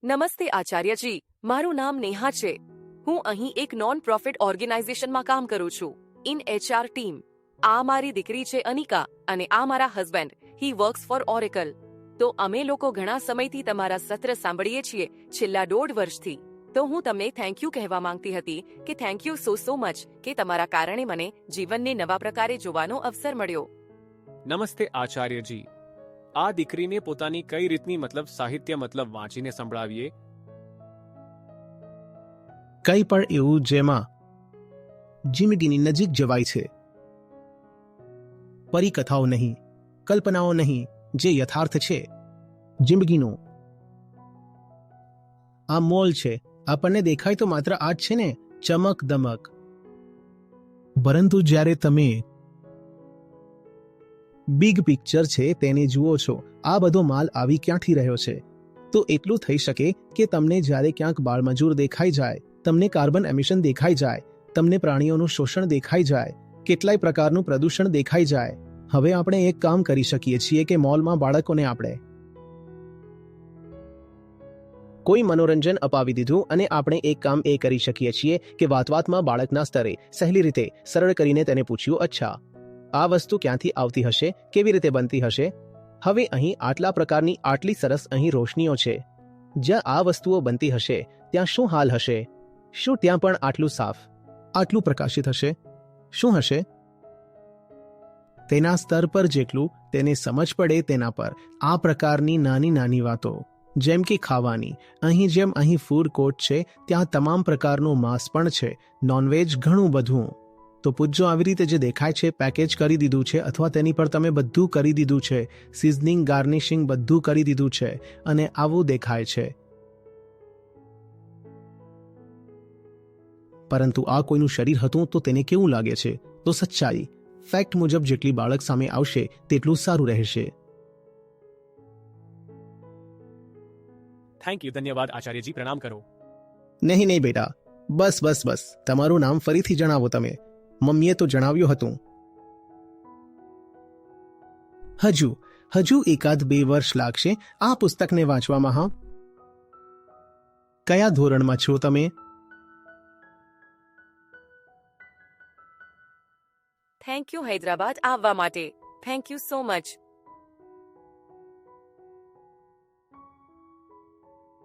નમસ્તે આચાર્યજી, મારું નામ નેહા છે. હું અહીં એક નોન પ્રોફિટ ઓર્ગેનાઇઝેશનમાં કામ કરું છું, ઇન HR ટીમ. આ મારી દીકરી છે અનિકા અને આ મારા husband. He works for Oracle. તો અમે લોકો ઘણા સમયથી તમારા સત્ર સાંભળીએ છીએ, છેલ્લા 1.5 વર્ષથી. તો હું તમને થેન્ક યુ કહેવા માંગતી હતી કે થેન્ક યુ સો મચ કે તમારા કારણે મને જીવનને નવા પ્રકારે જોવાનો અવસર મળ્યો. નમસ્તે આચાર્યજી. આ દીકરીને પોતાની કઈ રીતની સાહિત્ય વાંચીને સંભળાવીએ? કંઈ પણ એવું જેમાં જિંદગીની નજીક જવાય છે. પરિકથાઓ નહીં, કલ્પનાઓ નહીં, જે યથાર્થ છે જિંદગીનો. આ મોલ છે, આપણને દેખાય તો માત્ર આ જ છે ને, ચમક દમક. પરંતુ જ્યારે તમે બિગ પિક્ચર છે તેને જુઓ છો, આ બધો માલ આવી ક્યાંથી રહ્યો છે? તો એટલું થઈ શકે કે તમને જ્યારે ક્યાંક બાળમજૂર દેખાઈ જાય, તમને કાર્બન એમિશન દેખાઈ જાય, તમને પ્રાણીઓનું શોષણ દેખાઈ જાય, કેટલાય પ્રકારનું પ્રદૂષણ દેખાઈ જાય. હવે આપણે એક કામ કરી શકીએ છીએ કે મોલમાં બાળકોને આપણે કોઈ મનોરંજન અપાવી દીધું અને આપણે એક કામ એ કરી શકીએ છીએ કે વાતમાં બાળકના સ્તરે સહેલી રીતે સરળ કરીને તેને પૂછ્યું, અચ્છા આ વસ્તુ ક્યાંથી આવતી હશે, કેવી રીતે બનતી હશે? હવે અહીં આટલા પ્રકારની આટલી સરસ અહીં રોશનીઓ છે. જ્યાં આ વસ્તુઓ બનતી હશે ત્યાં શું હાલ હશે? શું ત્યાં પણ આટલું સાફ, આટલું પ્રકાશિત હશે? શું હશે? તેના સ્તર પર જેટલું તેને સમજ પડે તેના પર આ પ્રકારની નાની નાની વાતો, જેમ કે ખાવાની, અહીં જેમ અહીં ફૂડ કોર્ટ છે ત્યાં તમામ પ્રકારનું માંસ પણ છે, નોનવેજ, ઘણું બધું. તો પૂછજો આવી રીતે જે દેખાય છે પેકેજ કરી દીધું છે, અથવા તેની પર તમે બધું કરી દીધું છે, સિઝનિંગ, ગાર્નિશિંગ બધું કરી દીધું છે અને આવું દેખાય છે. પરંતુ આ કોઈનું શરીર હતું તો તેને કેવું લાગે છે? તો સચ્ચાઈ, ફેક્ટ મુજબ જેટલી બાળક સામે આવશે તેટલું સારું રહેશે. થેન્ક યુ, ધન્યવાદ આચાર્યજી. પ્રણામ કરો. નહીં બેટા, બસ. તમારું નામ ફરીથી જણાવો તમે. મમ્મીએ તો જણાવ્યું હતું. હજુ 1-2 વર્ષ લાગશે આ પુસ્તકને વાંચવામાં. હા, કયા ધોરણમાં છો તમે? થેન્ક યુ હૈદરાબાદ આવવા માટે. Thank you so much.